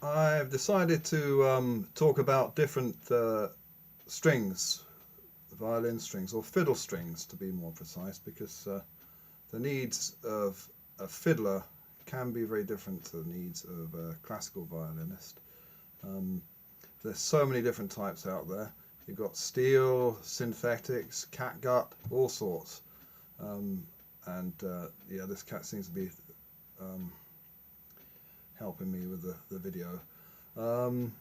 I've decided to talk about different strings, violin strings, or fiddle strings to be more precise, because the needs of a fiddler can be very different to the needs of a classical violinist. Um, there's so many different types out there. You've got steel, synthetics, catgut, all sorts. Um, and yeah, this cat seems to be um, helping me with the video. Um,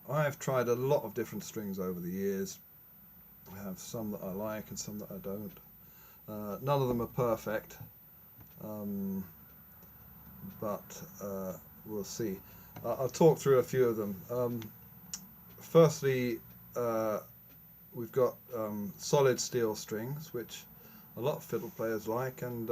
I've tried a lot of different strings over the years. I have some that I like and some that I don't. None of them are perfect, um, but we'll see. I'll talk through a few of them. Firstly, uh, we've got solid steel strings, which a lot of fiddle players like, and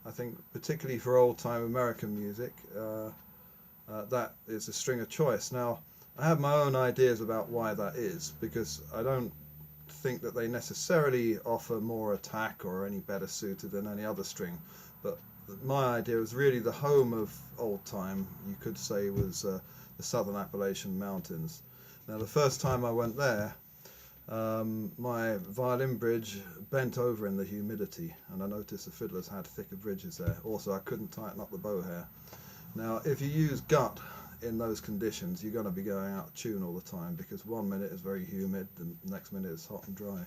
I think particularly for old-time American music, that is a string of choice. Now, I have my own ideas about why that is, because I don't think that they necessarily offer more attack or any better suited than any other string, but my idea was really the home of old time, you could say, was the Southern Appalachian Mountains. Now, the first time I went there, my violin bridge bent over in the humidity, and I noticed the fiddlers had thicker bridges there. Also, I couldn't tighten up the bow hair. Now, if you use gut in those conditions, you're going to be going out of tune all the time, because one minute is very humid, the next minute is hot and dry.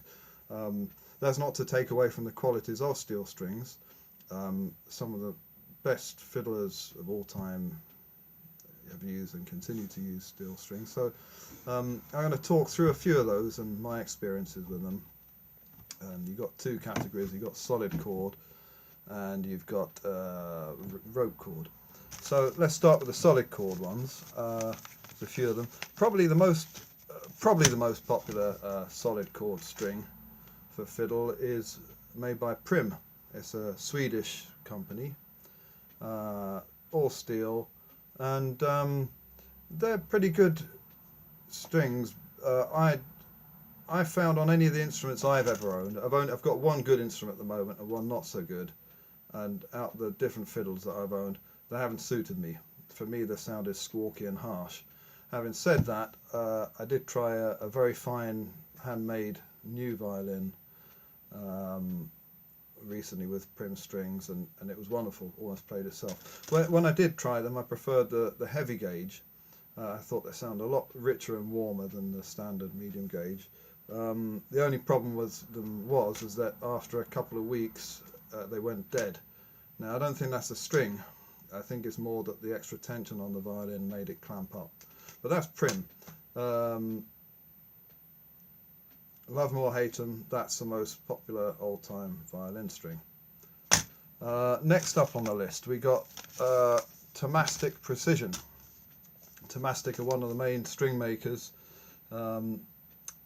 That's not to take away from the qualities of steel strings. Some of the best fiddlers of all time have used and continue to use steel strings. So I'm going to talk through a few of those and my experiences with them. You've got two categories. You've got solid chord and you've got rope chord. So let's start with the solid chord ones. There's a few of them. Probably the most popular solid chord string for fiddle is made by Prim. It's a Swedish company, all steel, and they're pretty good strings. I found on any of the instruments I've ever owned, I've got one good instrument at the moment and one not so good, and out of the different fiddles that I've owned, they haven't suited me. For me, the sound is squawky and harsh. Having said that, I did try a very fine handmade new violin recently with Prim strings, and it was wonderful, almost played itself. When I did try them, I preferred the heavy gauge. I thought they sounded a lot richer and warmer than the standard medium gauge. The only problem with them was that after a couple of weeks they went dead. Now, I don't think that's a string. I think it's more that the extra tension on the violin made it clamp up. But that's Prim. Love 'em or hate 'em, that's the most popular old-time violin string. Next up on the list, we got Tomastic Precision. Tomastic are one of the main string makers, and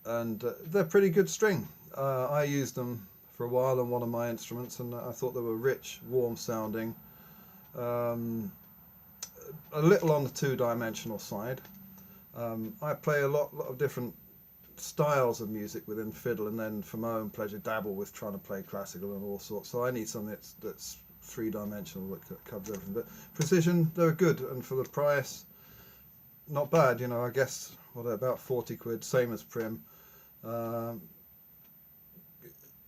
they're pretty good string. I used them for a while on one of my instruments, and I thought they were rich, warm sounding, a little on the two-dimensional side. I play a lot of different styles of music within fiddle, and then for my own pleasure dabble with trying to play classical and all sorts, so I need something that's three-dimensional that covers everything. But Precision, they're good, and for the price, not bad. You know, I guess they're about 40 quid, same as Prim.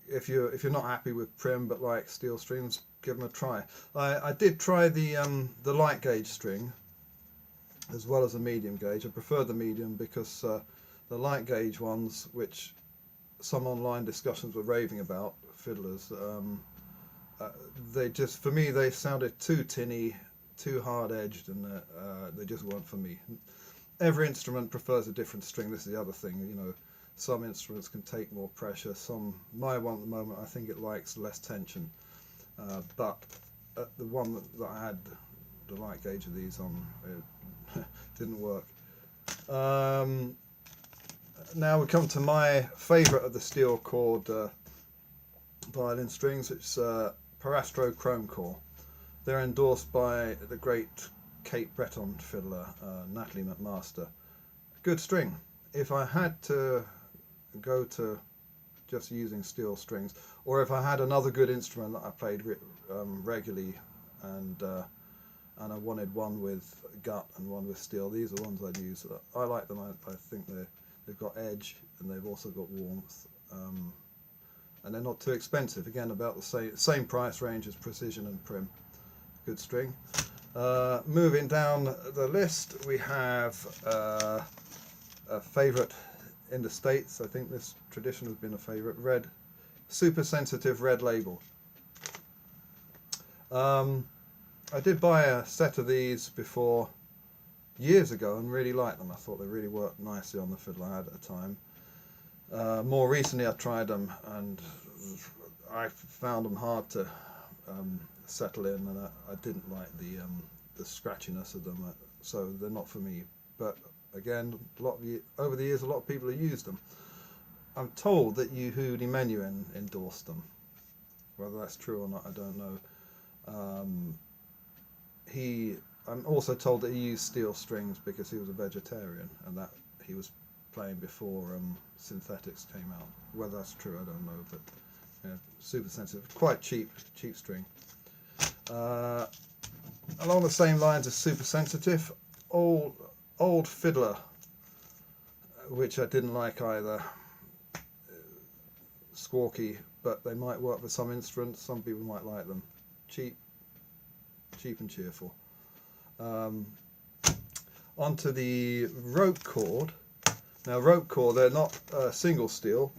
If you're not happy with Prim but like steel strings, give them a try. I did try the light gauge string as well as the medium gauge. I prefer the medium because the light gauge ones, which some online discussions were raving about, fiddlers, they just, for me, they sounded too tinny, too hard-edged, and they just weren't for me. Every instrument prefers a different string. This is the other thing, you know. Some instruments can take more pressure. My one at the moment, I think it likes less tension. But the one that I had the light gauge of these on, it didn't work. Now we come to my favourite of the steel chord violin strings. It's Parastro Chrome Core. They're endorsed by the great Cape Breton fiddler Natalie McMaster. Good string. If I had to go to just using steel strings, or if I had another good instrument that I played regularly and and I wanted one with gut and one with steel. These are ones I'd use. I like them. I think they've got edge and they've also got warmth, and they're not too expensive. Again, about the same price range as Precision and Prim. Good string. Moving down the list, we have a favourite in the States. I think this tradition has been a favourite. Super sensitive red label. I did buy a set of these before years ago and really liked them. I thought they really worked nicely on the fiddle I had at the time. More recently I tried them and I found them hard to settle in, and I didn't like the scratchiness of them, so they're not for me. But again, over the years a lot of people have used them. I'm told that Yehudi Menuhin endorsed them. Whether that's true or not, I don't know. I'm also told that he used steel strings because he was a vegetarian, and that he was playing before synthetics came out. Whether that's true, I don't know, but yeah, super sensitive, quite cheap string. Along the same lines as super sensitive, old fiddler, which I didn't like either. Squawky, but they might work for some instruments. Some people might like them. Cheap and cheerful. Onto the rope cord. Now, rope cord, they're not single steel,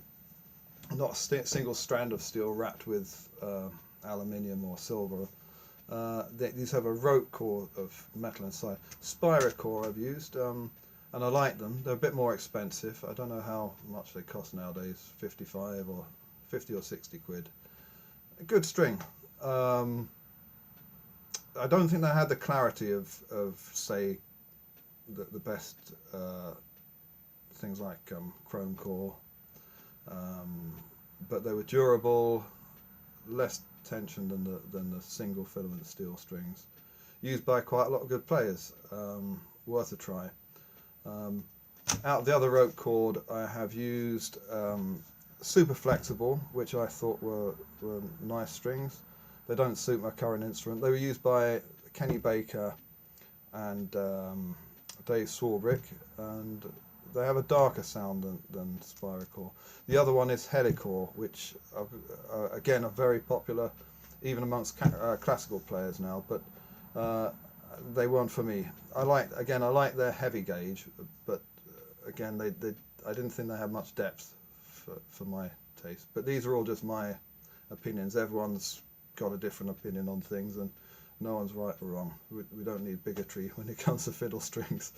not a single strand of steel wrapped with aluminium or silver. These have a rope core of metal inside. Spirocore I've used, and I like them. They're a bit more expensive. I don't know how much they cost nowadays, 55 or 50 or 60 quid. A good string. I don't think they had the clarity of say, the best things like chrome core, but they were durable, less tension than the single filament steel strings, used by quite a lot of good players. Worth a try. Out of the other rope cord, I have used super flexible, which I thought were nice strings. They don't suit my current instrument. They were used by Kenny Baker and Dave Swarbrick, and they have a darker sound than Spirocore. The other one is Helicore, which again are very popular even amongst classical players now, but they weren't for me. I like their heavy gauge, but again I didn't think they had much depth for my taste. But these are all just my opinions. Everyone's got a different opinion on things, and no one's right or wrong. We don't need bigotry when it comes to fiddle strings.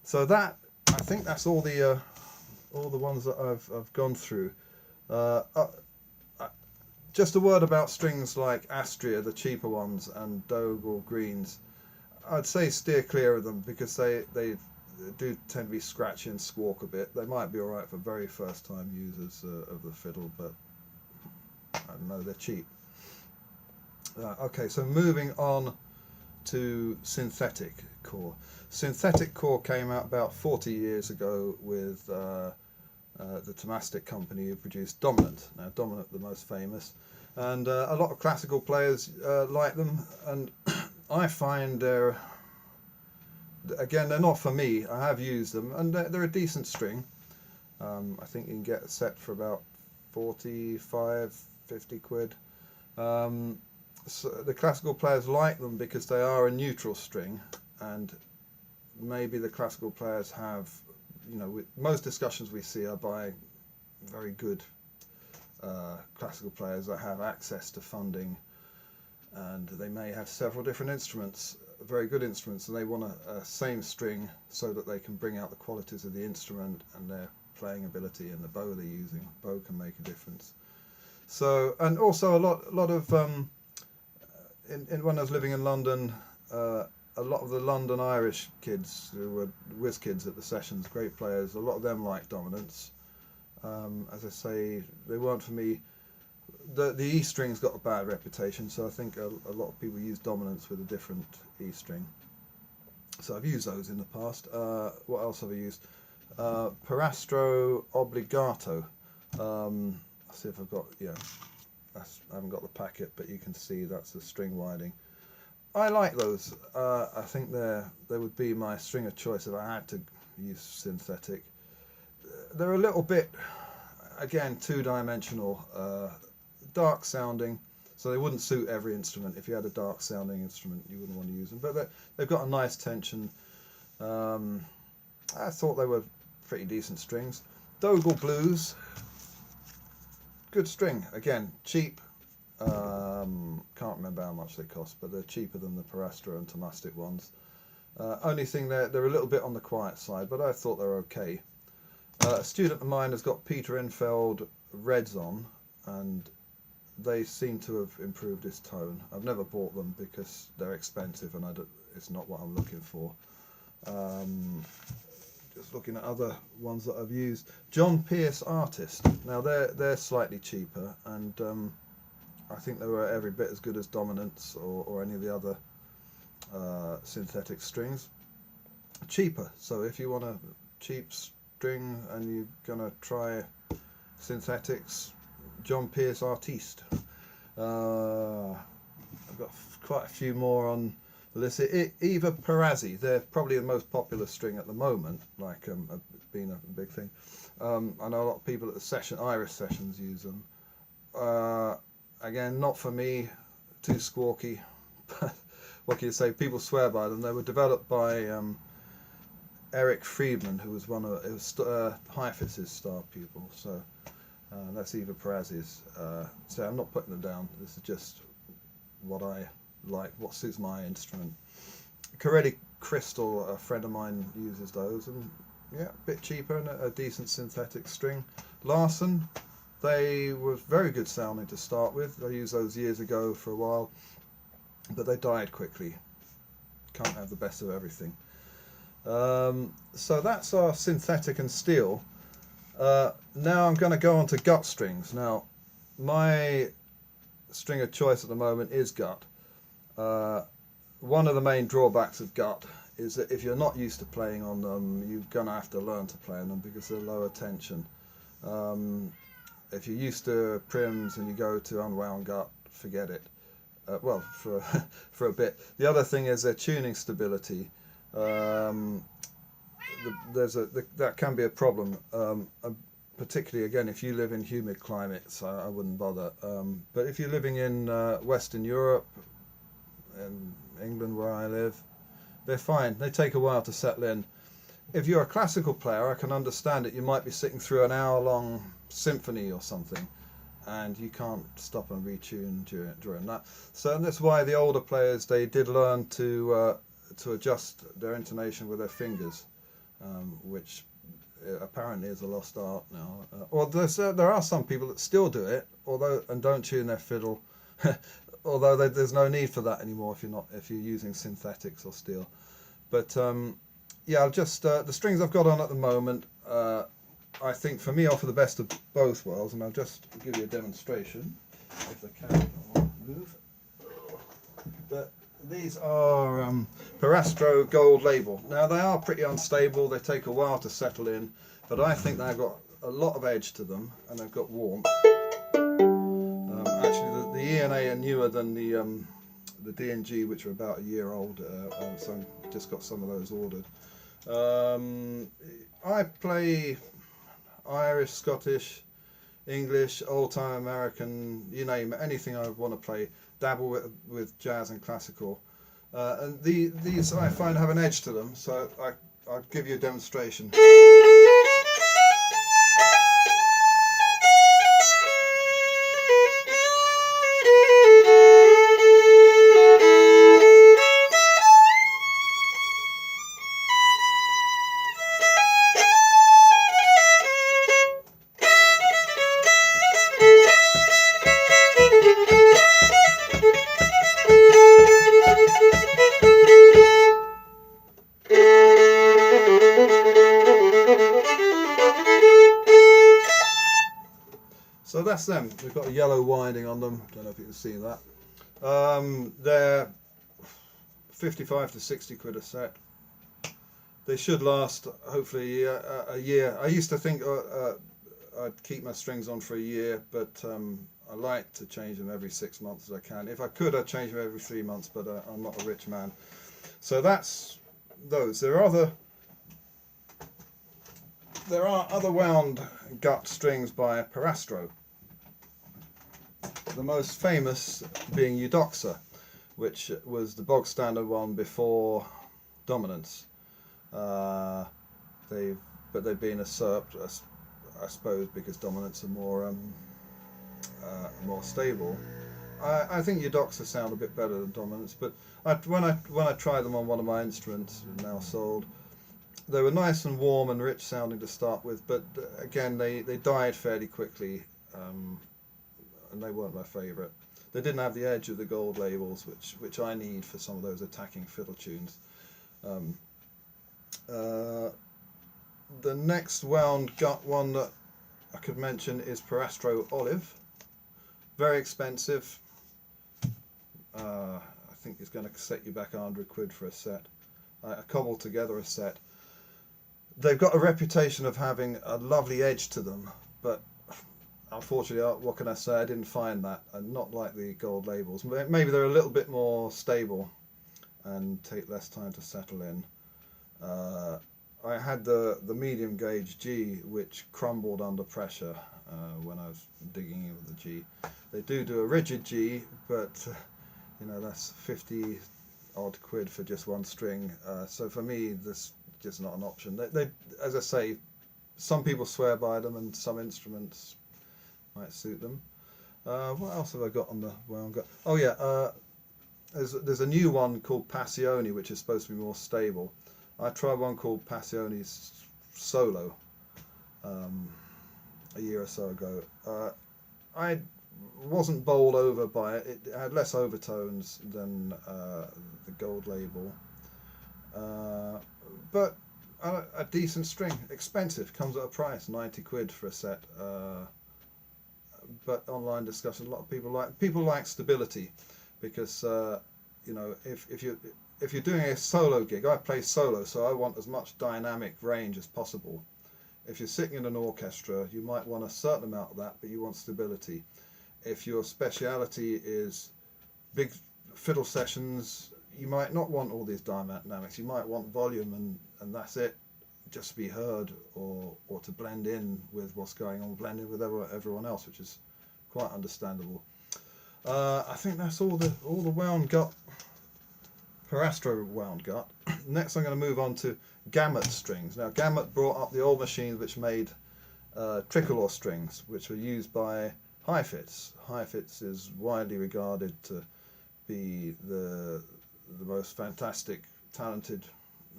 So that, I think that's all the ones that I've gone through. Just a word about strings like Astria, the cheaper ones, and Dogue or Greens. I'd say steer clear of them because they do tend to be scratchy and squawk a bit. They might be alright for very first time users of the fiddle, but I don't know, they're cheap. Okay, so moving on to synthetic core. Synthetic core came out about 40 years ago with the Tomastic company who produced Dominant. Now, Dominant, the most famous, and a lot of classical players like them, and I find they're not for me. I have used them, and they're a decent string. I think you can get a set for about 45, 50 quid. So the classical players like them because they are a neutral string, and maybe the classical players have, most discussions we see are by very good classical players that have access to funding, and they may have several different instruments, very good instruments, and they want a same string so that they can bring out the qualities of the instrument and their playing ability, and the bow they're using. Bow can make a difference. So, and also a lot of when I was living in London, a lot of the London Irish kids who were whiz kids at the sessions, great players, a lot of them liked Dominants. As I say, they weren't for me. The E string's got a bad reputation, so I think a lot of people use Dominants with a different E string. So I've used those in the past. What else have I used? Parastro Obbligato. I'll see if I've got, I haven't got the packet, but you can see that's the string winding. I like those. I think they would be my string of choice if I had to use synthetic. They're a little bit, again, two-dimensional, dark sounding, so they wouldn't suit every instrument. If you had a dark sounding instrument, you wouldn't want to use them. But they've got a nice tension. I thought they were pretty decent strings. Dogal Blues, good string. Again, cheap. Can't remember how much they cost, but they're cheaper than the Parastra and Tomastic ones. Only thing they're a little bit on the quiet side, but I thought they were okay. A student of mine has got Peter Infeld Reds on, and they seem to have improved his tone. I've never bought them because they're expensive and it's not what I'm looking for. Just looking at other ones that I've used. John Pierce Artist. Now they're slightly cheaper, and I think they were every bit as good as Dominance or any of the other synthetic strings. Cheaper. So if you want a cheap string and you're gonna try synthetics, John Pierce Artiste. I've got quite a few more on the list. Eva Perazzi, they're probably the most popular string at the moment, like being a big thing. I know a lot of people at the Irish sessions use them. Again, not for me, too squawky. What can you say? People swear by them. They were developed by Eric Friedman, who was Heifetz's star pupil. So that's Eva Perazzi's. So I'm not putting them down. This is just what I like, what suits my instrument. Corelli Crystal, a friend of mine uses those, and yeah, a bit cheaper and a decent synthetic string. Larson, they were very good sounding to start with. I used those years ago for a while, but they died quickly. Can't have the best of everything. So that's our synthetic and steel. Now I'm going to go on to gut strings. Now, my string of choice at the moment is gut. One of the main drawbacks of gut is that if you're not used to playing on them, you're going to have to learn to play on them because they're lower tension. If you're used to prims and you go to unwound gut, forget it. Well, for a bit. The other thing is their tuning stability. That can be a problem, particularly again if you live in humid climates. I wouldn't bother. But if you're living in Western Europe and England, where I live, they're fine. They take a while to settle in. If you're a classical player, I can understand it. You might be sitting through an hour-long symphony or something, and you can't stop and retune during that. So that's why the older players, they did learn to adjust their intonation with their fingers, which apparently is a lost art now. Or there are some people that still do it, and don't tune their fiddle, although there's no need for that anymore if you're using synthetics or steel. But yeah, I'll just the strings I've got on at the moment, I think for me offer the best of both worlds, and I'll just give you a demonstration if the camera won't move. But these are Parastro Gold Label. Now they are pretty unstable, they take a while to settle in, but I think they've got a lot of edge to them and they've got warmth. Actually the E&A are newer than the D&G, which are about a year old, so I've just got some of those ordered. I play Irish, Scottish, English, old-time American, you name it, anything I want to play. Dabble with jazz and classical, and these I find have an edge to them, so I'll give you a demonstration. So that's them. They've got a yellow winding on them. Don't know if you can see that. They're 55 to 60 quid a set. They should last hopefully a year. I used to think I'd keep my strings on for a year, but I like to change them every 6 months as I can. If I could, I'd change them every 3 months, but I'm not a rich man. So that's those. There are other wound gut strings by Parastro. The most famous being Eudoxa, which was the bog standard one before Dominance. They've been usurped, I suppose, because Dominants are more stable. I think Eudoxa sound a bit better than Dominants, but when I tried them on one of my instruments, now sold, they were nice and warm and rich sounding to start with, but again they died fairly quickly, and they weren't my favourite. They didn't have the edge of the gold labels, which I need for some of those attacking fiddle tunes. The next wound gut one that I could mention is Parastro Olive. Very expensive. I think it's going to set you back £100 for a set. I cobbled together a set. They've got a reputation of having a lovely edge to them, but unfortunately, what can I say? I didn't find that, and not like the gold labels. Maybe they're a little bit more stable and take less time to settle in. I had the medium gauge G, which crumbled under pressure when I was digging in with the G. They do a rigid G, but that's 50 odd quid for just one string. So for me, this just not an option. They, as I say, some people swear by them, and some instruments might suit them. What else have I got on the wound gut? Oh yeah, there's a new one called Passione, which is supposed to be more stable. I tried one called Passione's Solo a year or so ago. I wasn't bowled over by it. It had less overtones than the gold label, but a decent string. Expensive, comes at a price, 90 quid for a set. But online discussion, a lot of people like stability, because if you're doing a solo gig, I play solo, so I want as much dynamic range as possible. If you're sitting in an orchestra, you might want a certain amount of that, but you want stability. If your speciality is big fiddle sessions, you might not want all these dynamics. You might want volume, and that's it, just to be heard, or to blend in with what's going on, blend in with everyone else, which is quite understandable. I think that's all the wound gut, Parastro wound gut. Next I'm going to move on to Gamut strings. Now Gamut brought up the old machines which made tricolor strings, which were used by Heifetz. Heifetz is widely regarded to be the most fantastic, talented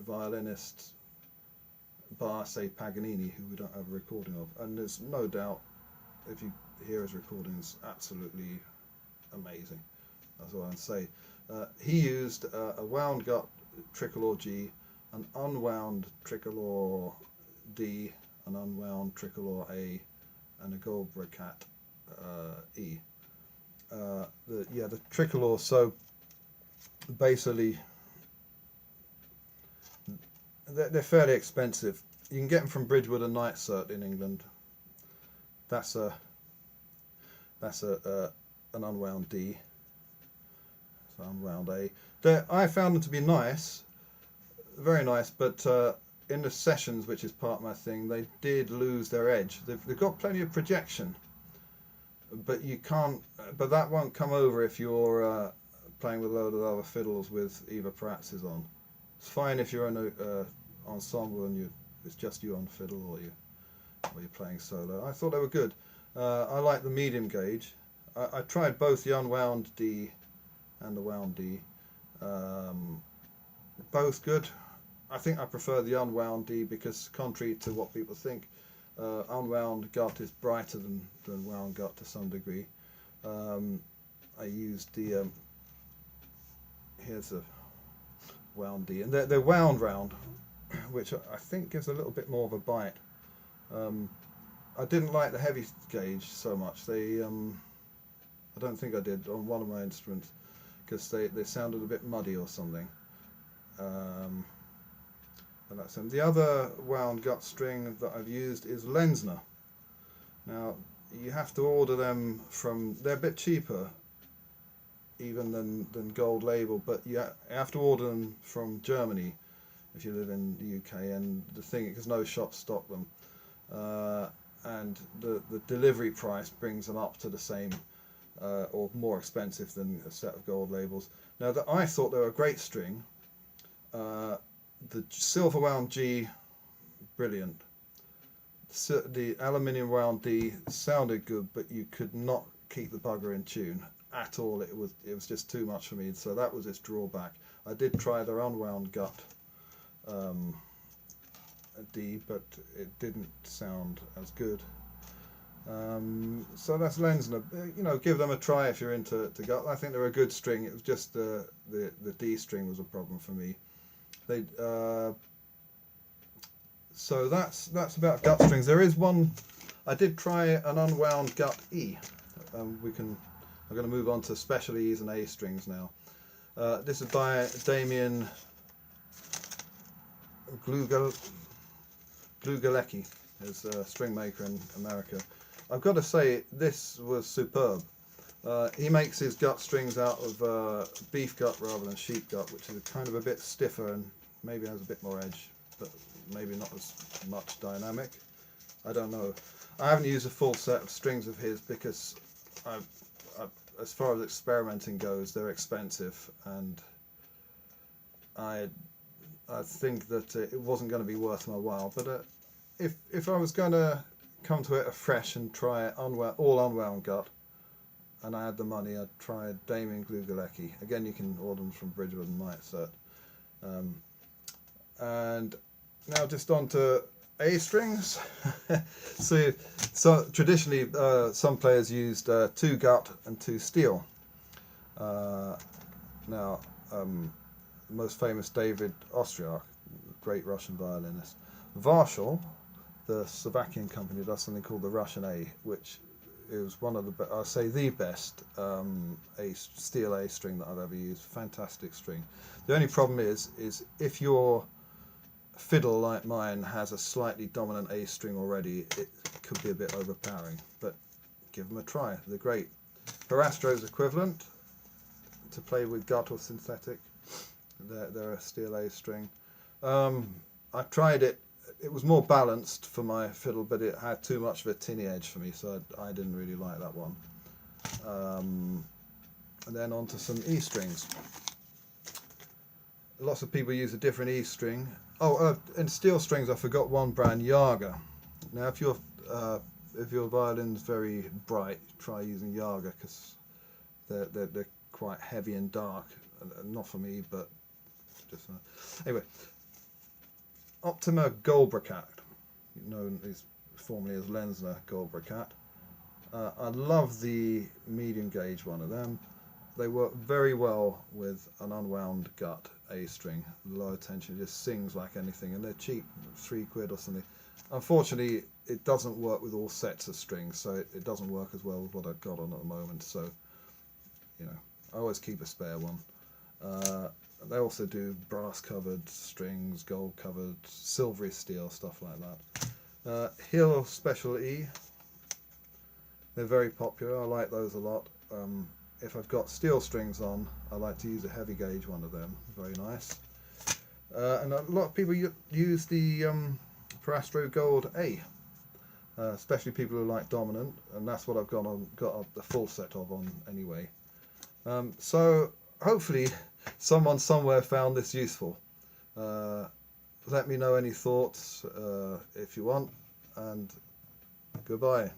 violinist, bar, say, Paganini, who we don't have a recording of. And there's no doubt, if you hear his recordings, absolutely amazing. That's all I can say. He used a wound gut tricolor G, an unwound tricolor D, an unwound tricolor A, and a Goldbracat E. The tricolor, so basically they're fairly expensive. You can get them from Bridgewood and Knightsert in England. That's an unwound D. So unwound A. I found them to be nice, very nice, but in the sessions, which is part of my thing, they did lose their edge. They've got plenty of projection, but you can't. But that won't come over if you're playing with a load of other fiddles with either Pratzes on. It's fine if you're in a ensemble and it's just you on fiddle, or you're playing solo. I thought they were good. I like the medium gauge. I tried both the unwound D and the wound D. Both good. I think I prefer the unwound D because, contrary to what people think, unwound gut is brighter than wound gut to some degree. I used the here's a wound D, and they're wound round, which I think gives a little bit more of a bite. I didn't like the heavy gauge so much. I don't think I did on one of my instruments, because they sounded a bit muddy or something. And that's them. The other wound gut string that I've used is Lenzner. Now, you have to order them from, they're a bit cheaper even than gold label, but you have to order them from Germany if you live in the UK, and the thing, because no shops stock them, and the delivery price brings them up to the same or more expensive than a set of gold labels. Now, I thought they were a great string. The silver wound G, brilliant. The aluminium wound D sounded good, but you could not keep the bugger in tune at all. It was just too much for me, so that was its drawback. I did try their unwound gut D, but it didn't sound as good. So that's Lenzner. You know, give them a try if you're into gut. I think they're a good string. It was just the D string was a problem for me. They so that's about gut strings. There is one. I did try an unwound gut E. I'm going to move on to special E's and A strings now. This is by Damian Glugalecki, his string maker in America. I've got to say, this was superb. He makes his gut strings out of beef gut rather than sheep gut, which is kind of a bit stiffer and maybe has a bit more edge, but maybe not as much dynamic. I don't know. I haven't used a full set of strings of his because as far as experimenting goes, they're expensive, and I think that it wasn't going to be worth my while. But if I was going to come to it afresh and try all unwound gut, and I had the money, I'd try Damian Glugalecki. Again, you can order them from Bridgewood and Micert. And now just on to A strings. so traditionally, some players used 2 gut and 2 steel. Now, most famous David Ostryak, great Russian violinist. Varshal, the Slovakian company, does something called the Russian A, which is one of the, I'll say the best steel A string that I've ever used. Fantastic string. The only problem is if your fiddle like mine has a slightly dominant A string already, it could be a bit overpowering, but give them a try. They're great. Parastro's equivalent to play with gut or synthetic. They're a steel A string. I tried it. It was more balanced for my fiddle, but it had too much of a tinny edge for me, so I didn't really like that one. And then on to some E strings. Lots of people use a different E string. Oh, and steel strings, I forgot one brand, Jager. Now, if your violin's very bright, try using Jager, because they're quite heavy and dark. Not for me, but just anyway. Optima Goldbracat, known formerly as Lenzner Goldbracat. I love the medium gauge one of them. They work very well with an unwound gut A string, low tension, it just sings like anything, and they're cheap, £3 or something. Unfortunately, it doesn't work with all sets of strings, so it doesn't work as well with what I've got on at the moment, so, you know, I always keep a spare one. They also do brass covered strings, gold covered, silvery steel, stuff like that. Hill Special E, they're very popular, I like those a lot. If I've got steel strings on, I like to use a heavy gauge one of them, very nice. And a lot of people use the Parastro Gold A, especially people who like dominant, and that's what I've got the full set of on anyway. So hopefully someone somewhere found this useful. Let me know any thoughts if you want, and goodbye.